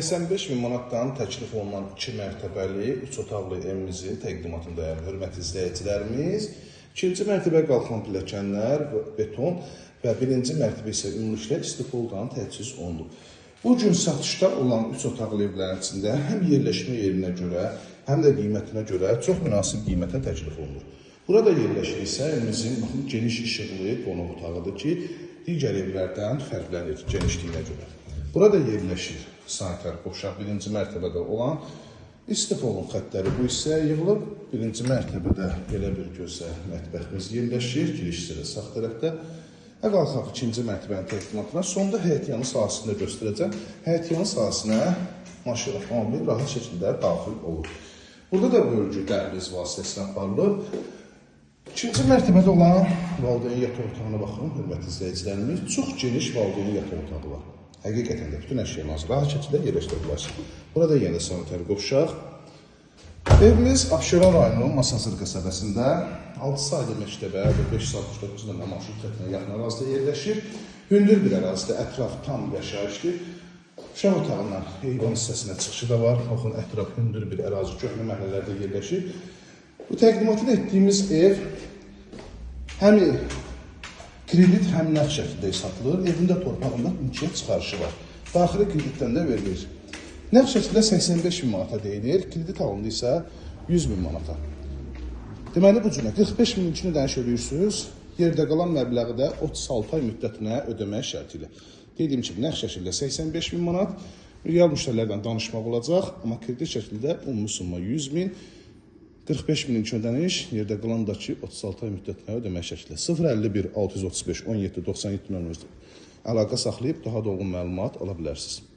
85.000 manatdan təklif olunan 2 mərtəbəli 3 otaqlı evimizin təqdimatındayıq, hörmətli izləyicilərimiz. İkinci mərtəbə qalxan pilləkənlər, beton və birinci mərtəbə isə ümumilikdə istifoldan təchiz olunub. Bu gün satışda olan 3 otaqlı evlərin içində həm yerləşmə yerinə görə, həm də qiymətinə görə çox münasib qiymətə təklif olunur. Burada yerləşir isə evimizin geniş işıqlı qonaq otağıdır ki, digər evlərdən fərqlənir genişliyinə görə. Burada yerləşir sanitar qovşaq birinci mərtəbədə olan istifolun xəttləri bu hissəyə yığılıb. Birinci mərtəbədə belə bir gözəl mətbəximiz yerləşir, giriş hissədə sağ tərəfdə. Qalxaq ikinci mərtəbənin təqdimatına, sonda həyətyanı sahəsində göstərəcəm. Həyətyanı sahəsinə maşın avtomobil rahat şəkildə daxil olur. Burada da bölgü dəhliz vasitəsilə aparılıb. İkinci mərtəbədə olan valideyn yataq otağına baxın, hörmətli izləyicilərimiz. Çox geniş valideyn yataq otağı var. Həqiqətən də bütün əşyalarınızı rahat şəkildə yerləşdirə bilərsiniz. Burada yenə sanitar qovşaq. Evimiz Abşeron rayonunun Masazır qəsəbəsində 6 saylı məktəbə və 569 nömrə marşrut xəttinə yaxın ərazidə yerləşir. Hündür bir ərazidə ətraf tam yaşayışdır. Uşaq otağından heyvan hissəsinə çıxışı da var. Baxın, ətraf hündür bir ərazi köhnə məhəllələrdə yerləşir. Bu təqdimatını etdiyimiz ev həm kredit həm nəqd şəklində satılır. Evində torpağında mülkiyyət çıxarışı var. Daxili kreditdən də verilir. Nəqd şəklində 85.000 manata deyilir. Kredit alındı isə 100.000 manata. Deməli bu cürə 45.000 üçün ödəniş edirsiniz. Yerdə qalan məbləği də 36 ay müddətinə ödəmək şərti ilə. Dediyim kimi nəqd şəklində 85.000 manat. Real müştərilərdən danışmaq olacaq. Amma kredit şəklində ümumi summa 100.000. 45.000 üçün ödəniş, yerdə qalan da ki 36 ay müddətinə ödəmək şəkli. 051 635 17 97 nömrəmizdə əlaqə saxlayıb daha dolğun məlumat ala bilərsiniz.